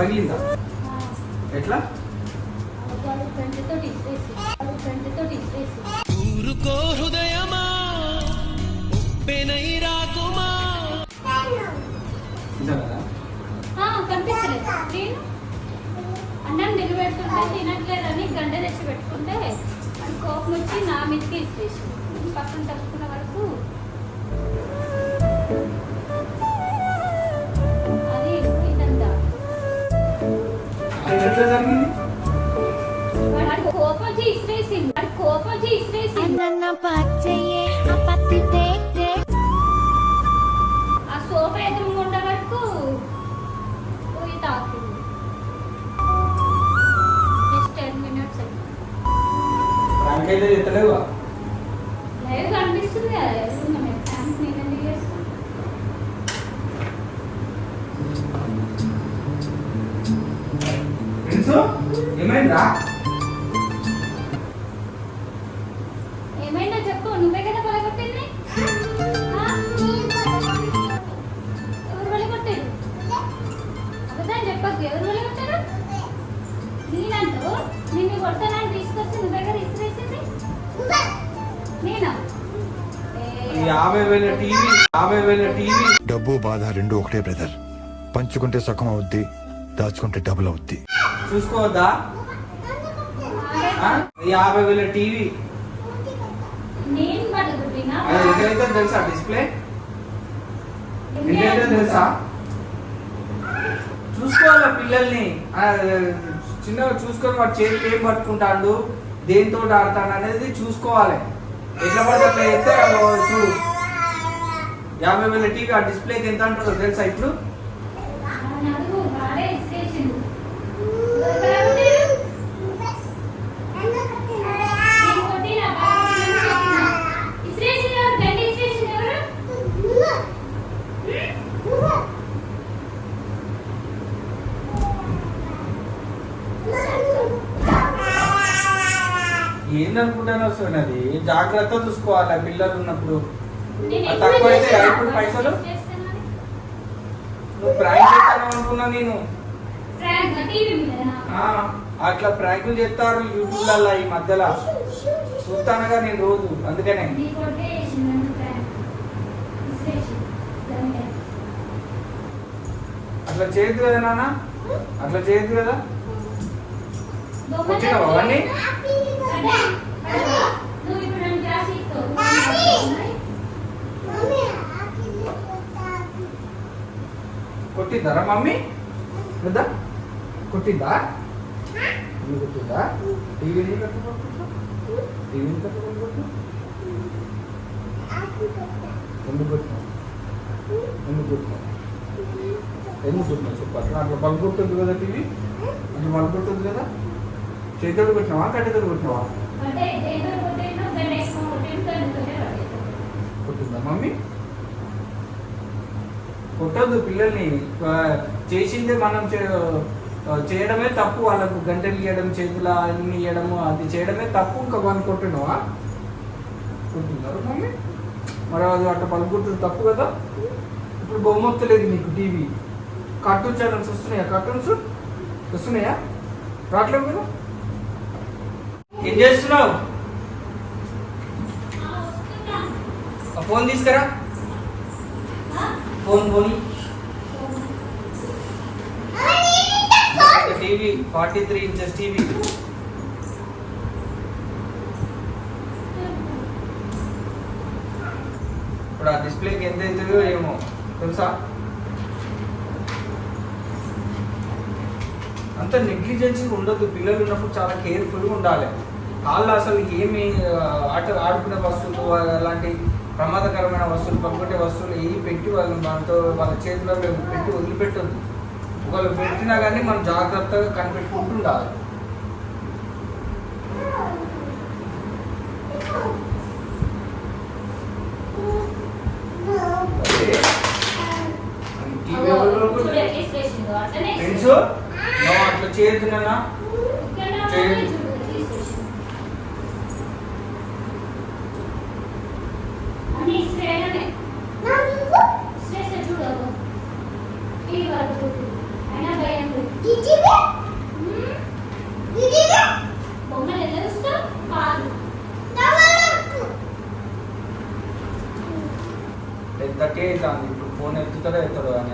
పగిలిందా? ఎట్లా? ఊరుకో హృదయమా ఉప్పెనై రాకుమా. కనిపిస్తలేదు స్క్రీన్. అన్నం నిలబెడుతుంటే తినట్లేదని గంట తెచ్చి పెట్టుకుంటే అది కోపం వచ్చి నా మీదకి ఇచ్చేసి పక్కన తప్పుకున్న వరకు అది ఇదంతా వాడు కోపం వచ్చి ఇసిరేసింది. ఆ సోఫా ఎదురు ఉండే వరకు పోయి తాకింది. జస్ట్ 10 minutes లైవ్ కనిపిస్తుంది కదా. థ్యాంక్స్ నేనండి చేస్తాను. ఏమైందా? ఏమైనా చెప్పు. నువ్వే కదా పలగొట్టింది. ఎవరు పలగొట్టాడు? అబద్ధాలు చెప్పకు. ఎవరు పలగొట్టారు? నేనంటూ నిన్ను కొడతానని తీసుకొచ్చి నువ్వు దగ్గర ఇసిరేసింది నేనా? 50,000 టీవీ. డబ్బు బాధ రెండు ఒకటే బ్రదర్. పంచుకుంటే సగం అవుద్ది, దాచుకుంటే డబుల్ అవుద్ది. చూసుకోవద్దా? 50,000 టీవీ నేను పలగొట్టినా? ఎక్కడైతే తెలుసా? డిస్ప్లే ఎక్కడైతే తెలుసా? చూసుకోవాలా పిల్లల్ని. చిన్నగా చూసుకొని వాడు చేతికి ఏం పట్టుకుంటాడు, దేంతో ఆడతాడు అనేది చూసుకోవాలి. ఎట్లా పడితే అట్లా చేస్తే చూడు. 50,000 టీవీ ఆ డిస్ప్లేకి ఎంత అంటుందో తెలుసా? ఇప్పుడు ఏందనుకుంటాను వస్తుంది. అది జాగ్రత్త చూసుకోవాలి పిల్లలు ఉన్నప్పుడు. తక్కువ అయితే ఇప్పుడు పైసలు నువ్వు ప్రాంక్ చేస్తాను అనుకున్నా నేను. అట్లా ప్రాంకులు చేస్తారు యూట్యూబ్లలో ఈ మధ్యలో చూస్తానుగా నేను రోజు. అందుకనే అట్లా చేయదు కదా నాన్న, అట్లా చేయదు కదా. వచ్చినావా అవన్నీ? కొట్టిందారా మమ్మీ? కదా కొట్టిందా? కొట్టిందా? టీవీని కట్టుకుంటా ఎందుకు కొట్టినావు? ఎందుకు కొట్టినావు చెప్పు. అట్లా అట్లా పలుకొట్టుంది కదా టీవీ, అట్లా పలుకొట్టుంది కదా. చేతుడు కొట్టినావా కట్టెతోడు కొట్టినావా? కొట్టిందా మమ్మీ? కొట్టద్దు పిల్లల్ని. చేసిందే మనం చేయడమే తప్పు. వాళ్ళకు గంటలు ఇవ్వడం, చేతుల అన్ని ఇవ్వడము, అది చేయడమే తప్పు. ఇంకా వాళ్ళు కొట్టినావా? కొట్టినారు మమ్మీ. మరి అది అట్లా పలుకుంటుంది తప్పు కదా. ఇప్పుడు బొమ్మ వస్తలేదు నీకు టీవీ. కార్టూన్ ఛానల్స్ వస్తున్నాయా? కార్టూన్స్ వస్తున్నాయా? రావట్లేవు కదా. ఏం చేస్తున్నావు? ఫోన్ తీసుకురా. ఫోన్ పోనీ. TV 43 inches TV. ఇప్పుడు ఆ డిస్ప్లేకి ఎంత అవుతుందో ఏమో తెలుసా? అంత నెగ్లిజెన్సీ ఉండదు. పిల్లలు ఉన్నప్పుడు చాలా కేర్ఫుల్గా ఉండాలి. వాళ్ళు అసలు ఏమి ఆడుకునే వస్తువులు, అలాంటి ప్రమాదకరమైన వస్తువులు, పట్టుకునే వస్తువులు ఏవి పెట్టి వాళ్ళతో వాళ్ళ చేతిలో పెట్టి వదిలిపెట్టద్దు. ఒకళ్ళు పెట్టినా కానీ మనం జాగ్రత్తగా కనిపెట్టుకుంటూ ఉండాలి. ఫ్రెండ్స్ అట్లా చేయొద్దు నాన్న, చేయొద్దు. చూడవు ఈ వరకు అయినా భయం బొమ్మలు ఎలా చూస్తావు? కాదు. పెద్దకే అవుతుంది ఇప్పుడు ఫోన్ ఎత్తుతాడో ఎత్తాడో అని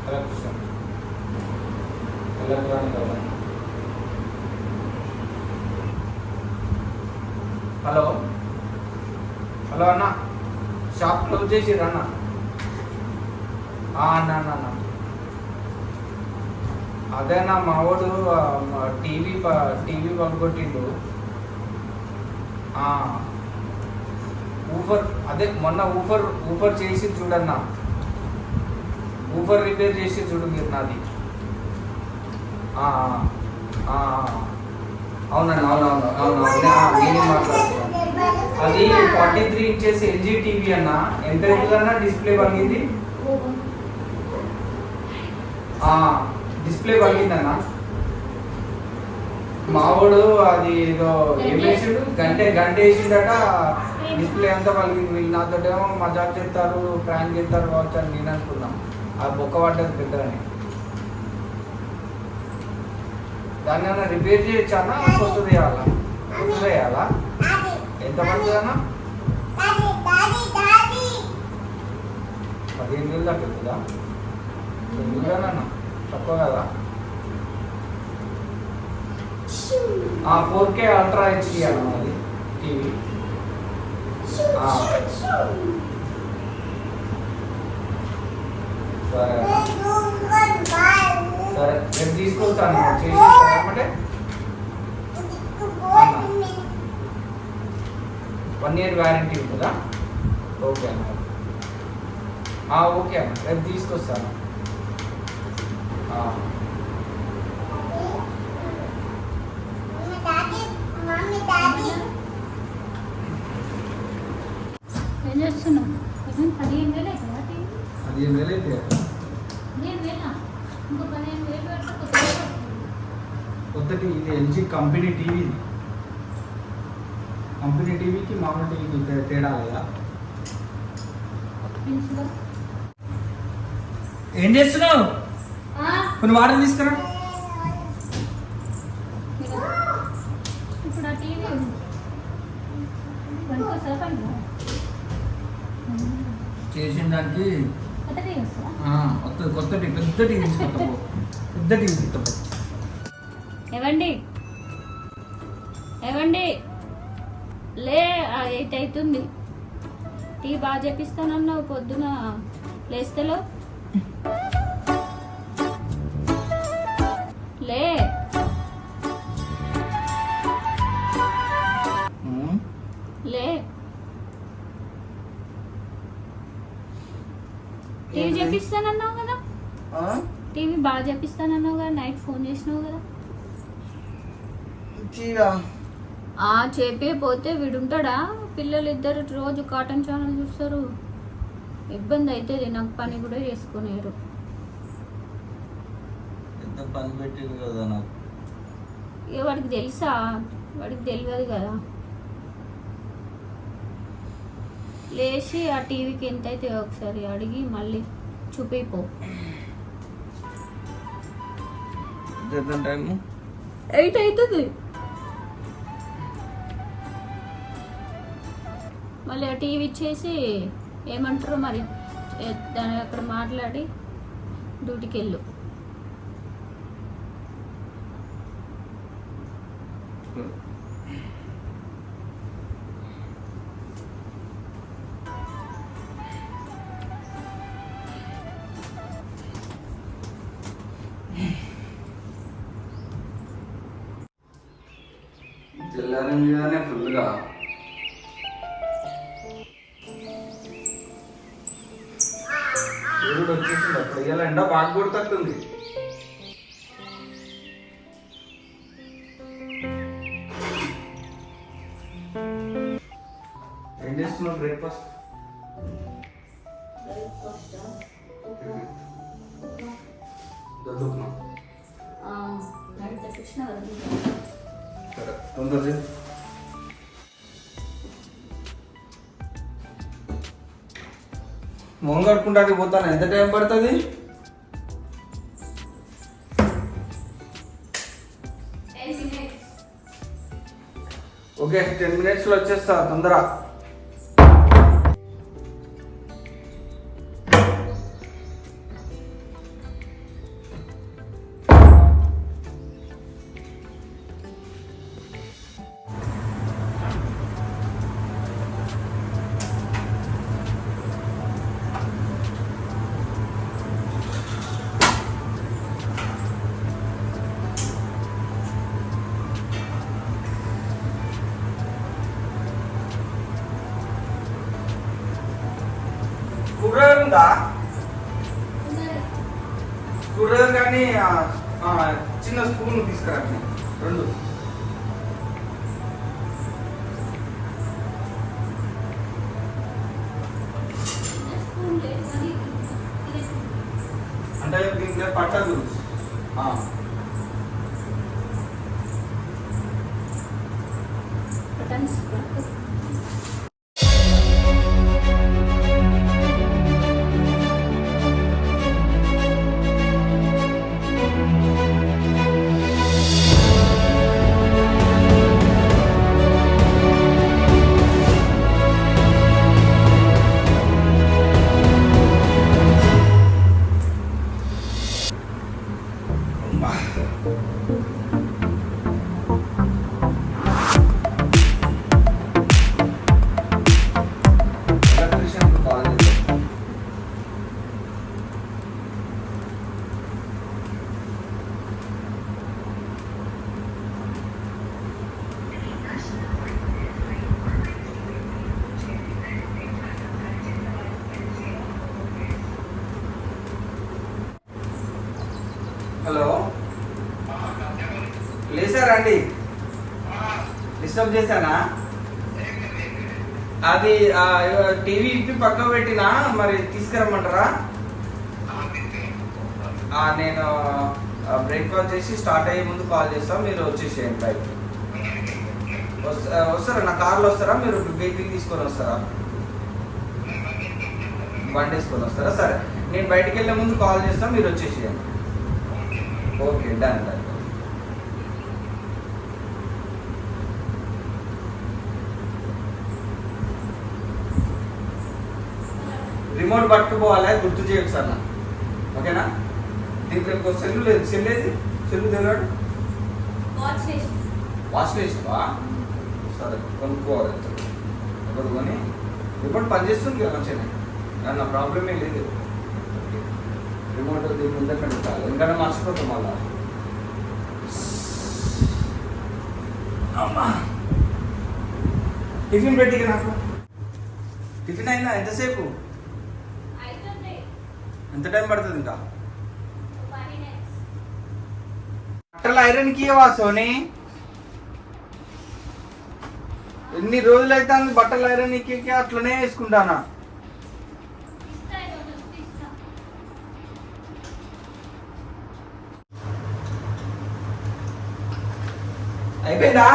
ఎలక్ట్రిషియన్ ఎలక్ట్రానిక్ కదా. హలో హలో అన్న, షాప్ క్లోజ్ చేసిర్రు అన్న. అన్న అన్న అన్న అదేనా మావాడు టీవీ పగొట్టిండు. ఊఫర్ అదే మొన్న ఊఫర్ చేసి చూడన్నా, ఊఫర్ రిపేర్ చేసి చూడు మీరు నాది. అవునండి అవునవును అవునవును నేనే మాట్లాడుతున్నాను. అది 43 ఇంచెస్ ఎల్జీ టీవీ అన్న. ఎంత అవుతుందన్నా డిస్ప్లే పగిలింది? డిస్ప్లే పగిలిందన్న. మావాడు అది ఏదో ఏం వేసిండు, గంట వేసిండట, డిస్ప్లే అంతా పగిలింది. వీళ్ళు నాతోటేమో మజాక్ చేస్తారు, ప్రాంక్ చేస్తారు కావచ్చు అని నేను అనుకున్నా. ఆ బొక్క పడ్డది పెద్దదని. దాన్ని ఏమన్నా రిపేర్ చేయొచ్చా అన్న? కొత్తది వేయాలా? కొత్తది వేయాలా? ఎంత పడుతుంది అన్న? 15,000 దాకా అవుతుందా? 9,000 తక్కువ కదా? 4K అల్ట్రా హెచ్డి అన్న అది టీవీ. సరే సరే రేపు తీసుకొస్తాను చేసేస్తామంటే. 1 year వారంటీ ఉంటుందా? ఓకే అన్న, ఓకే అన్న రేపు తీసుకొస్తాను. ఏం చేస్తున్నావు? 15,000 అవుతుందా టీవీ? 15,000 అయితే 15,000? ఇంకో 15,000 పెడితే కొత్తది వస్తుంది. కొత్త టీవీ ఇది ఎల్జీ కంపెనీ టీవీ. కంపెనీ టీవీకి మామూలు టీవీకి తేడా లేదా? పెన్సిల్. ఏం చేస్తున్నావు? కొన్ని వాటర్ తీసుకురా. ఇప్పుడు ఆ టీవీ పనికొస్తా పని చేసిన దానికి కొత్త టీవీ వస్తుందా? వస్తుంది. కొత్త టీవీ, పెద్ద టీవీ తీసుకుంటాం, పెద్ద టీవీ తీసుకుంటాం. ఏవండి ఏవండి లే 8 అవుతుంది. టీ బాగా చేపిస్తానన్నావు పొద్దున లేస్తలో. లే లే టీవీ చేపిస్తానన్నావు కదా, టీవీ బాగా చేపిస్తానన్నావు కదా, నైట్ ఫోన్ చేసినావు కదా. చెప్పిపోతే వీడుంటాడా? పిల్లలు ఇద్దరు రోజు కాటన్ ఛానల్ చూస్తారు, ఇబ్బంది అవుతుంది. నాకు పని కూడా చేసుకునేరు. ఎంత పని పెట్టింది కదా నాకు. ఇక వాడికి తెలుసా? వాడికి తెలియదు కదా. లేచి ఆ టీవీకి ఎంత అయితే ఒకసారి అడిగి మళ్ళీ చూపిపో. టైము 8 అవుతుంది. మళ్ళీ ఆ టీవీ ఇచ్చేసి ఏమంటారో మరి దాని అక్కడ మాట్లాడి డ్యూటీకి వెళ్ళు. తెల్లారి మీదనే ఫుల్గా సూర్యుడు వచ్చేసింది. అప్పుడు ఇవాళ ఎండ బాగా కొడుతుంది. ఏం చేస్తున్నావు? బ్రేక్ఫాస్ట్ చదువుకున్నాం. సరే తొందరగా మొహం కడుక్కుంటానికి పోతాను. ఎంత టైం పడుతుంది? ఓకే 10 minutesలో వచ్చేస్తా తొందర. కూరగాయలు ఉందా? కూరగాయలు కానీ చిన్న స్పూన్ తీసుకురండి 2. అంటే దీంట్లో పట్టదు. హలో, లేసారా అండి? డిస్టర్బ్ చేశానా? అది టీవీ ఇప్పి పక్క పెట్టినా, మరి తీసుకురమ్మంటారా? నేను బ్రేక్ఫాస్ట్ చేసి స్టార్ట్ అయ్యే ముందు కాల్ చేస్తాం, మీరు వచ్చేసేయండి బయట. వస్తారా? నా కార్లో వస్తారా? మీరు వెహికల్ తీసుకొని వస్తారా? బండి వేసుకొని వస్తారా? సరే, నేను బయటికి వెళ్ళే ముందు కాల్ చేస్తాం, మీరు వచ్చేసేయండి. Okay, done. రిమోట్ పట్టుకుపోవాలి, గుర్తు చేయకు సార్ నా. ఓకేనా? దీంట్లో ఇంకో సెల్లు లేదు. సెల్లు తెలియడు. వాష్ చేసావా? సరే, కొనుక్కోవాలి. ఒకటి కొని రిమోట్ పనిచేస్తుంది కదా మంచిగా, నా ప్రాబ్లమే లేదు. రిమోట్ దీని ముందే పెట్టాలి, ఎందుకంటే మర్చిపోతాం మళ్ళా. టిఫిన్ పెట్టి నాకు. టిఫిన్ అయినా ఎంతసేపు? ఎంత టైం పడుతుంది ఇంకా? బట్టలు ఐరన్కి ఇవ్వవా సోనీ? ఎన్ని రోజులు అయితే బట్టలు ఐరన్ అట్లనే వేసుకుంటానా. అయిపోయిందా?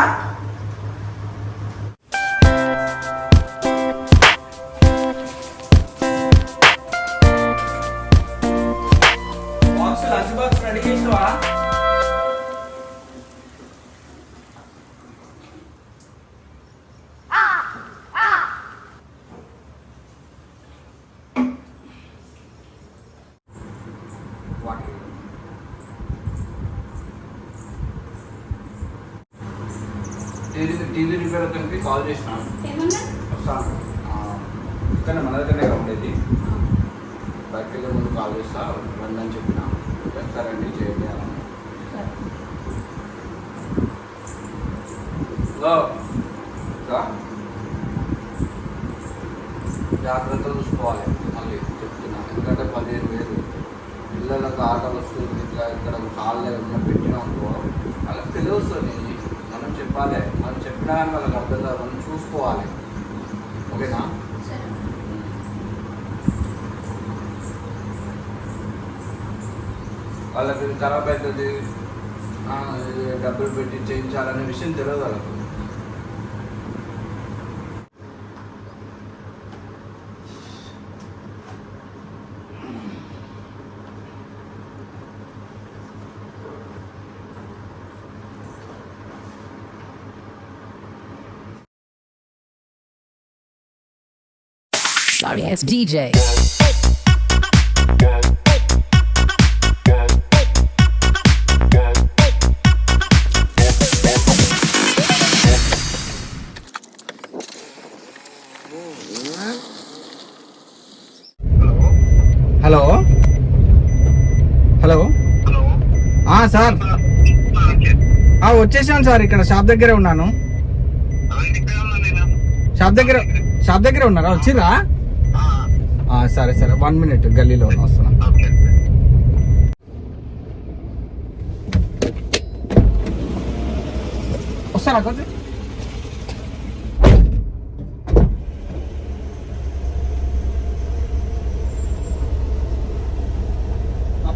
లంచ్ బాక్స్ రెడీ చేసావా? టీవీ రిపేర్ అతనికి కాల్ చేసినాను. వస్తాను, ఇక్కడ మన దగ్గరనే ఉండేది. బయటకు వెళ్ళే ముందు కాల్ చేస్తా రండి అని చెప్పిన. సరేండి, చేయండి అని. జాగ్రత్తగా చూసుకోవాలి. మళ్ళీ చెప్తున్నా, ఎందుకంటే 15,000 పిల్లలకు ఆట వస్తుంది. ఇట్లా ఇక్కడ కాళ్ళు ఏమన్నా పెట్టినా అనుకో, వాళ్ళకి తెలియస్తుంది. మనం చెప్పాలి, మనం చెప్పినా కానీ వాళ్ళకి అర్థం కాదు. మనం చూసుకోవాలి. ఓకేనా? వాళ్ళకి ఖరాబ్ అవుతుంది, డబ్బులు పెట్టి చేయించాలనే విషయం తెలియదు వాళ్ళకు. sorry ass DJ. Hello hello sir వచ్చేసాను సార్, ఇక్కడ షాప్ దగ్గరే ఉన్నాను. షాప్ దగ్గరే ఉన్నారా? వచ్చిరా? సరే సరే, 1 minute, గల్లీలో వస్తున్నా. వస్తారా కొంచెం?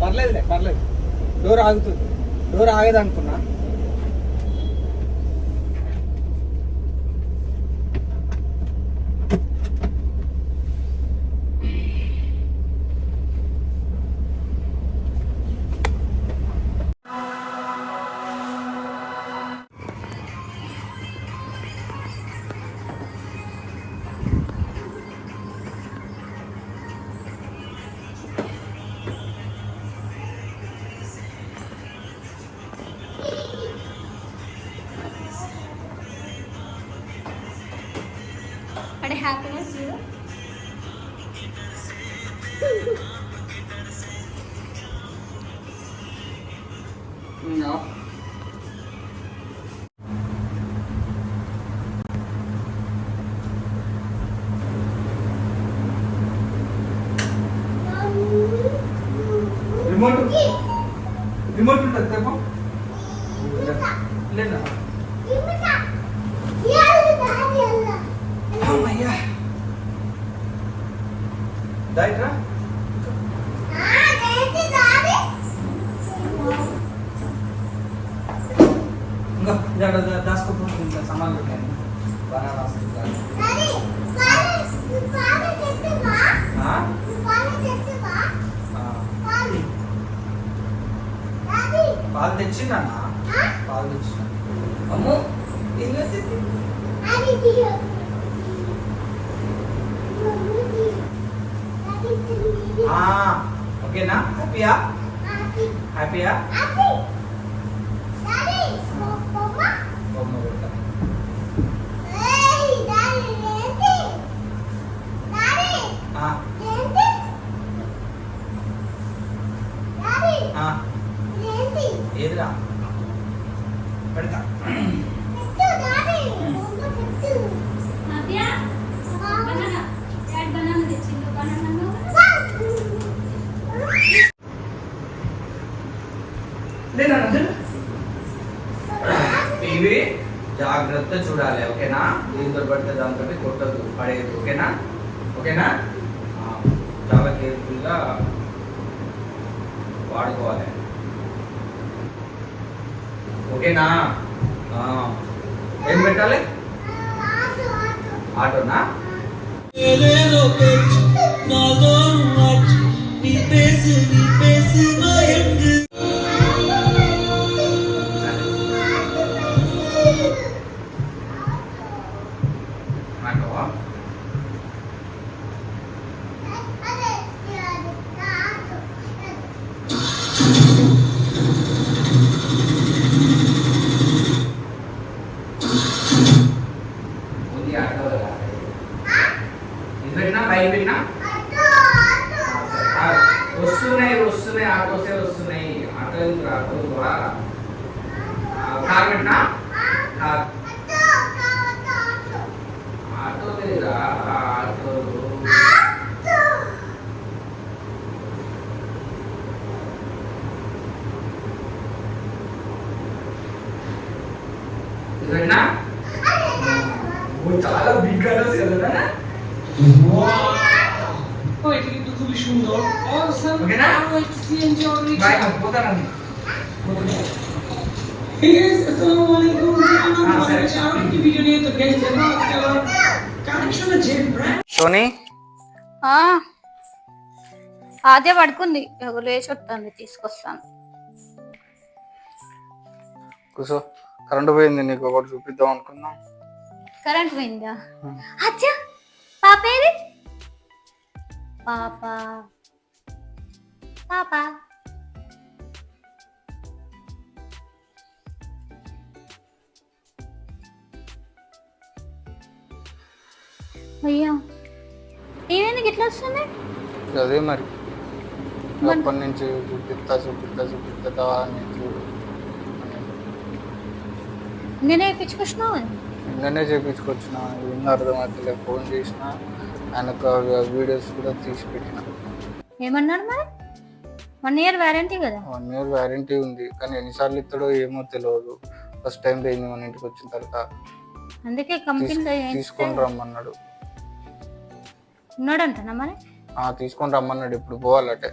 పర్లేదు, డోర్ ఆగుతుంది. డోర్ ఆగదు అనుకున్నా. అంటే హ్యాపీనెస్ జీరో. రిమోట్ ఉంటుంది తప్ప లేదా? దాయిట్రా ఇంకా దాచుకోపోతుంది. ఇంకా సామాన్లు పెట్టాను. బనానా పాలు తెచ్చిందా? పాలు తెచ్చిన. అమ్మో ఓకేనా? హ్యాపీయా? హ్యాపీయా? బొమ్మ పెడతా. ఏదిరా పెడతా. ఇవి జాగ్రత్త చూడాలి, ఓకేనా? దీంతో పడితే దాంతో కొట్టదు, పడేది, ఓకేనా? ఓకేనా? చాలా కేర్ఫుల్గా వాడుకోవాలి, ఓకేనా? ఏం పెట్టాలి? ఆటోనా? వస్తున్నాయి ఆటోసే వస్తున్నాయి. ఆటో ఆటో కార్ పెట్టినా? ఆటో లేదా? ఆటో ఇదేనా? చాలా బిగ్ కలర్స్ కదా. খুবই সুন্দর। ওকেনা? বাই, పోతానండి. আসসালামু আলাইকুম। আরেকটি ভিডিও নিয়ে তো গাইস দেখো আজকে আমার কালেকশনে যে ব্র্যান্ড సోనీ అదే పడుకుంది, లేచి వస్తుంది, తీసుకొస్తాను. కూర్చో. కరెంటు పోయింది, నీకు ఒకటి చూపిద్దాం అనుకున్నా. కరెంట్ పోయిందా? అచ్చా పాపేది పాప పాప అయ్యా టీవీ ఎందుకు ఇట్లా వస్తుంది? అదే మరి అప్పటి నుంచి చూపిస్తా అని చూడు. నేనే ఎక్కించుకొచ్చినావు. నిన్ననే చేయించుకొచ్చిన, ఏం అర్థమవుతలే. ఫోన్ చేసిన, ఆయనకు వీడియోస్ కూడా తీసి పెట్టిన. ఏమన్నాడు మరి? 1 year వారంటీ కదా. 1 year వారంటీ ఉంది, కానీ ఎన్నిసార్లు ఇస్తాడో ఏమో తెలియదు. ఫస్ట్ టైం పోయింది మన ఇంటికి వచ్చిన తర్వాత. అందుకే కంపెనీ తీసుకొని రమ్మన్నాడు. ఉన్నాడంటనా మరి? తీసుకొని రమ్మన్నాడు. ఇప్పుడు పోవాలటే.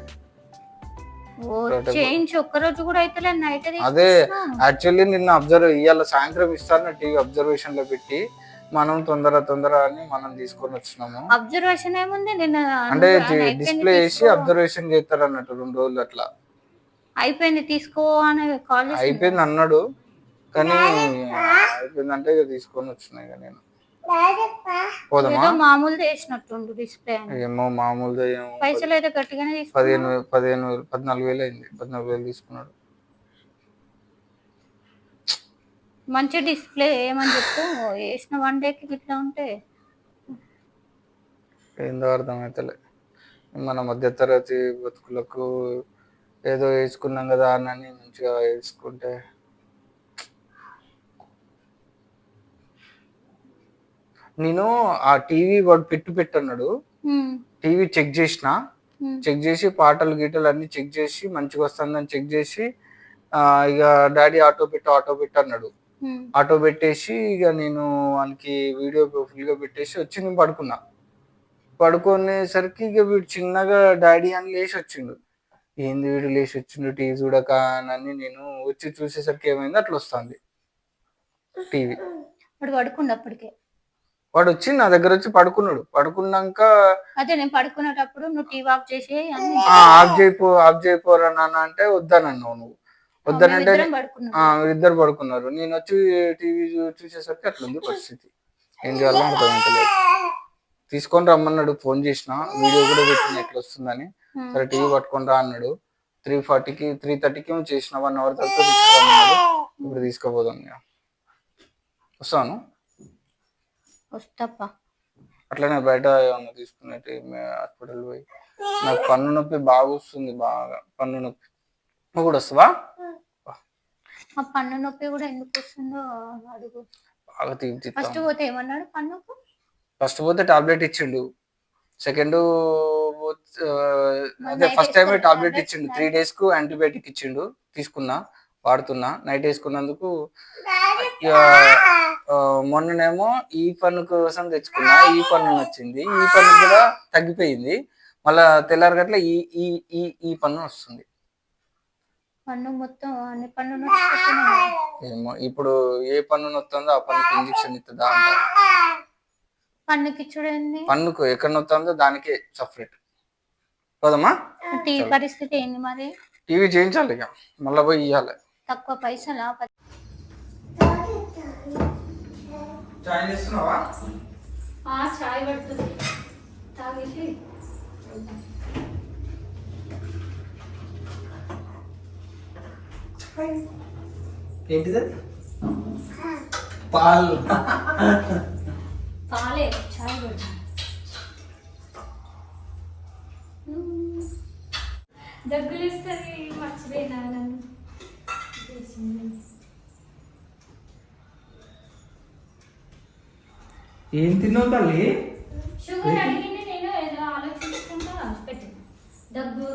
చేయించి ఒక్కరోజు కూడా అయితే నైట్. అదే యాక్చువల్లీ నిన్న ఇవాళ సాయంత్రం ఇస్తాను టీవీ అబ్జర్వేషన్ లో పెట్టి మనం తొందర అని మనం తీసుకొని వచ్చినాము. అబ్జర్వేషన్ ఏముంది నిన్న అంటే డిస్ప్లే చేసి అబ్జర్వేషన్ చేస్తారు అన్నట్టు 2 రోజులు అట్లా. అయిపోయింది తీసుకో అని కాల్ చేసి అయిపోయింది అన్నాడు, కానీ అయిపోయిందంటే ఇక తీసుకొని వచ్చినాయి. ఇక నేను పోదామా? మామూలు చేసినట్టుండు డిస్ప్లే. ఏమో మామూలుగా ఏమో. పైసలు అయితే గట్టిగానే 14,000 అయింది. 14,000 తీసుకున్నాడు. మంచి డిస్ప్లే ఏమని చెప్పు. వేసిన 1 dayకి ఇట్లా ఉంటే ఏందో అర్థమైతలే. మన మధ్యతరగతి బతుకులకు ఏదో వేసుకున్నాం కదా అని మంచిగా వేసుకుంటే. నేను ఆ టీవీ వాడు పెట్టన్నాడు. టీవీ చెక్ చేసి పాటలు గీటలు అన్ని చెక్ చేసి మంచిగా వస్తుందని చెక్ చేసి ఇక డాడీ ఆటో పెట్టు అన్నాడు. ఆటో పెట్టేసి ఇక నేను వానికి వీడియో ఫుల్ గా పెట్టేసి వచ్చి నేను పడుకునేసరికి ఇక వీడు చిన్నగా డాడీ అని లేచి వచ్చిండు. ఏంది వీడు లేచి వచ్చిండు టీవీ చూడక అని నేను వచ్చి చూసేసరికి ఏమైంది అట్లా వస్తుంది టీవీ. పడుకున్నప్పటికే వాడు వచ్చి నా దగ్గర వచ్చి పడుకున్నాక అదే నేను పడుకునేటప్పుడు నువ్వు టీవీ ఆఫ్ చేసి ఆఫ్ చేయపోరా నాన్న అంటే వద్దనన్నావు. నువ్వు వద్దనంటే ఇద్దరు పడుకున్నారు. నేను వచ్చి టీవీ చూసేసరికి అట్లుంది పరిస్థితి. ఏం చేయాలో అర్థమవుతలేదు. తీసుకొని రమ్మన్నాడు. ఫోన్ చేసిన, వీడియో కూడా పెట్టిన ఎట్లా వస్తుందని. సరే టీవీ పట్టుకొని రా అన్నాడు. 3:30కి చేసిన 1 hour తర్వాత తీసుకురమ్మన్నాడు. ఇప్పుడు తీసుకుపోదాం. వస్తాను. అట్లనే బయట ఏమన్నా తీసుకున్నట్టు హాస్పిటల్ పోయి. నాకు పన్ను నొప్పి బాగా వస్తుంది, బాగా పన్ను నొప్పి. నువ్వు కూడా వస్తావా? ఆ పన్ను నొప్పి కూడా ఎందుకు వస్తుందో అడుగు. బాగా ఫస్ట్ పోతే ఏమన్నాడు? పన్నుకు ఫస్ట్ పోతే టాబ్లెట్ ఇచ్చిండు. సెకండ్ అదే ఫస్ట్ టైం టాబ్లెట్ ఇచ్చిండు. 3 days కు యాంటీబయాటిక్ ఇచ్చిండు. తీసుకున్నా, వాడుతున్నా. నైట్ వేసుకున్నందుకు. మొన్ననేమో ఈ పన్ను కోసం తెచ్చుకున్నా. ఈ పన్ను వచ్చింది. ఈ పన్ను కూడా తగ్గిపోయింది. మళ్ళా తెల్లారి గట్ల ఈ పన్ను వస్తుంది. పన్ను మొత్తం అన్ని పన్ను ఏమో ఇప్పుడు ఏ పన్ను నొత్తుందో ఆ పన్నుకి ఇంజక్షన్ ఇస్తుందా అంట. పన్నుకి చూడండి, పన్నుకు ఎక్కడ నొత్తుందో దానికే సపరేట్. పోదమ్మా. టీవీ పరిస్థితి ఏంది మరి? టీవీ చేయించాలి, ఇక మళ్ళీ పోయి ఇవ్వాలి. తక్కువ పైసలా? చాయ్ చేస్తున్నావా? చాయ్ పడుతుంది, తాగేసి ఏంటిది? పాలు. పాలే చాయ్ పడుతుంది. దగ్గులు ఇస్తుంది, మర్చిపోయినా నన్ను. ఏం తిన్నావు తల్లి? షుగర్ అడిగింది, నేను ఏదో ఆలోచించుకుంటా పెట్టాను. దగ్గు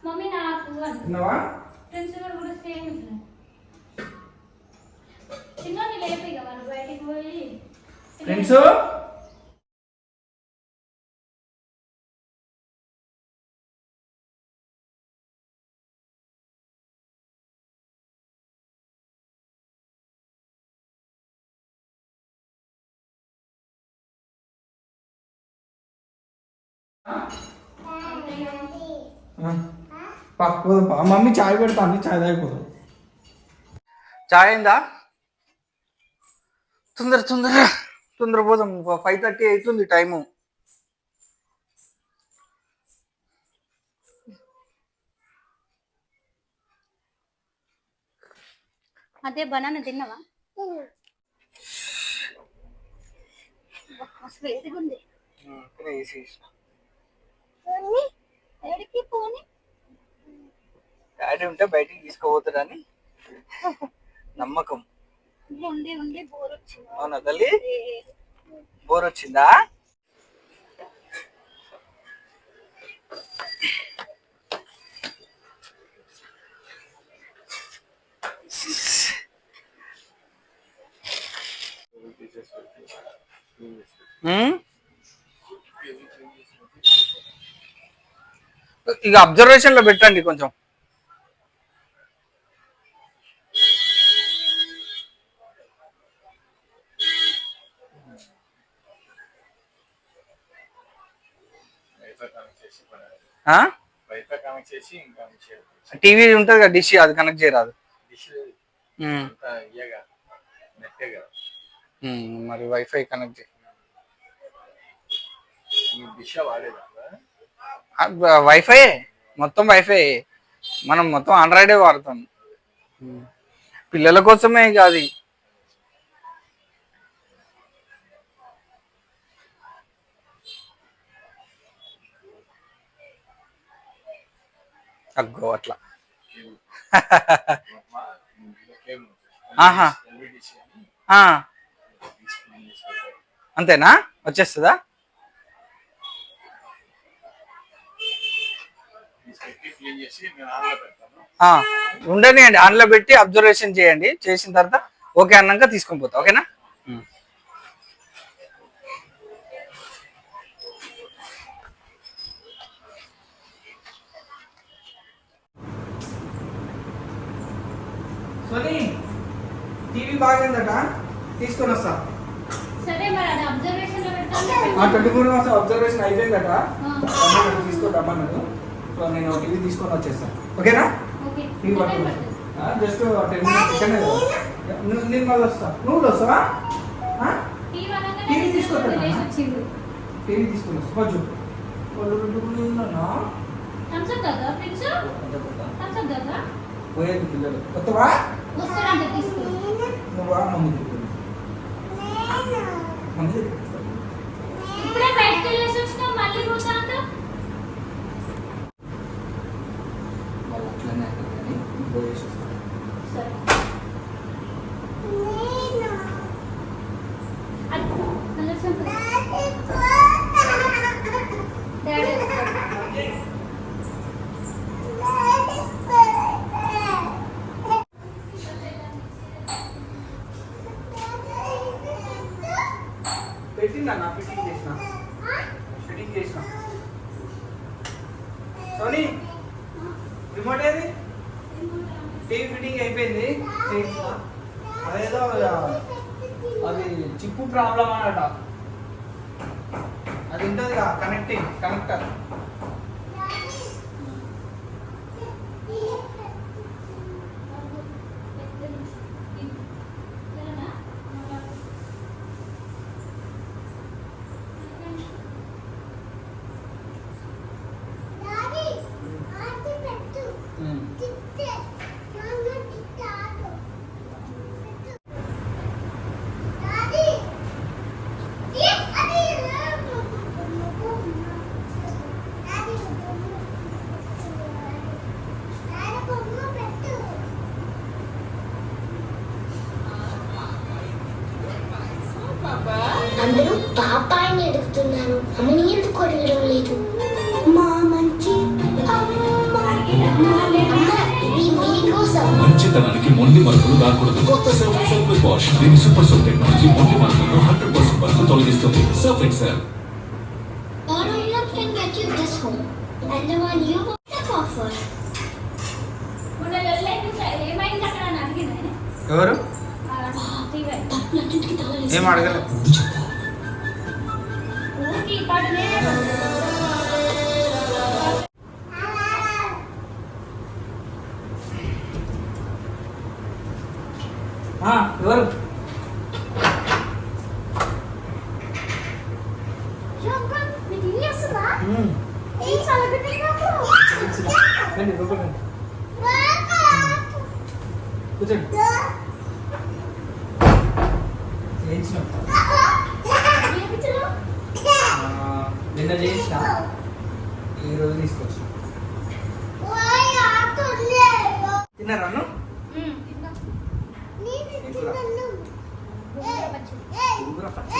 మమ్మీ నాకు ప్రిన్సిపల్ కూడా సేమ్ చిన్న లేపు ఇక మనం బయటికి పోయి ఫ్రెండ్స్ పోదా. మమ్మీ చాయ్ పెడతాను, చాయ్ తాగిపోదాం. చాయ్ అయిందా? తొందర తొందర పోదాం, 5:30 అవుతుంది టైము. అదే బనానా తిన్నావా? మస్తు వేడిగా ఉంది. ఏడికి పోని డాడీ ఉంటే బయటికి తీసుకుపోతాడని నమ్మకం. ఉండి ఉండి బోర్ వచ్చింది. అవునా తల్లి, బోర్ వచ్చిందా? ఇక అబ్జర్వేషన్ లో పెట్టండి కొంచెం. టీవీ ఉంటుంది కదా డిష్, అది కనెక్ట్ చేయరాదు. మరి వైఫై కనెక్ట్ చేయి. వైఫై మొత్తం వైఫై, మనం మొత్తం ఆండ్రాయిడే వాడతాం. పిల్లల కోసమే కాదు. అగ్గో అట్లా. ఆహా, అంతేనా, వచ్చేస్తుందా? ఉండనియండి, ఆన్లో పెట్టి అబ్జర్వేషన్ చేయండి. చేసిన తర్వాత ఓకే అన్నాక తీసుకొని పోతా. ఓకేనా? సోనీ టీవీ బాగుందట, తీసుకొని వస్తా. సరే మరి అది అబ్జర్వేషన్ లో పెట్టాలి. 24 అవర్స్ అబ్జర్వేషన్ అయిపోయిందట, తీసుకొని రమ్మన్నాడు. సో నేను టీవీ తీసుకొని వచ్చేస్తాను. ఓకేనా? ఓకే. టీవీ పట్టుకున్నా, జస్ట్ 10 minutes ఇక్కడనే. నేను మళ్ళీ వస్తా. నువ్వు వస్తావా? టీవీ తీసుకొస్తా. టీవీ తీసుకొని వస్తా. కొంచెం పోయేది పిల్లలు. కొత్తవా? నువ్వా? మమ్మీ మమ్మీ ఇప్పుడే బయటకు వెళ్ళేసి వచ్చినావు, మళ్ళీ పోతా అంటావు. వాళ్ళు అట్లనే కానీ పోయేసి వస్తాను. సరే. పెట్టిందన్నా, ఫిట్టింగ్ చేసిన. సోనీ రిమోట్ ఏది? టీవీ ఫిట్టింగ్ అయిపోయింది. అదేదో అది చిప్పు ప్రాబ్లం అన్నట. అది ఉంటుంది కనెక్టర్. అందరూ పాపాయిని అడుగుతున్నారు, అమ్మని ఎందుకు అడగడం లేదు? మా మంచి ఇది మీకోసం. మంచితనానికి మొండి మరకలు రాకూడదు. కొత్త సర్ఫ్ ఎక్సెల్ వాష్, దీని సూపర్ సోప్ టెక్నాలజీ మొండి మరకలను 100% వరకు తొలగిస్తుంది. Surf Excel. All I love can get you this home, and the one you want the offer. ఏమైంది అక్కడ అని అడిగింది. ఎవరు? ఏం అడగలేదు. ఊరికి ఈ పాట ఎవరు? రండి లోపల రండి. కూర్చోండి. చేయించినాం. నిన్న చేయించిన ఈరోజు తీసుకొచ్చిన. తిన్నారా అన్నం? గోంగూర పచ్చడి.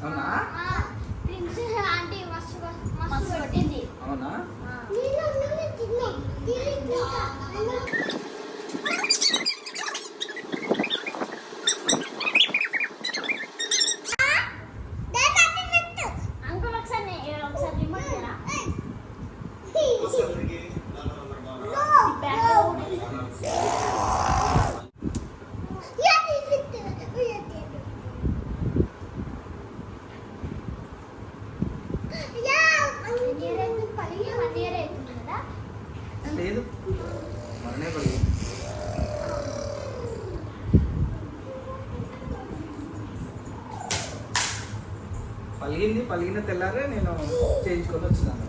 అవునా? అవునా? అంకుల్ ఒకసారి రిమోట్ చేయరా? లేదు మననే పడి పలిగిన తెల్లారే నేను చేయించుకొని వచ్చినాను.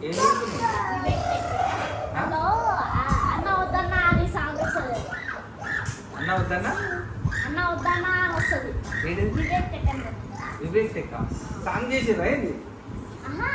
ఏం చేస్తున్నావు? అన్న వద్దన్నా అని సాంగ్ వస్తుంది. అన్న వద్దన్నా? అన్న వద్దన్నా అని వస్తుంది. ఏంటి? వివేక్ టెక్ సాంగ్ చేసేదా ఏంది? ఆహా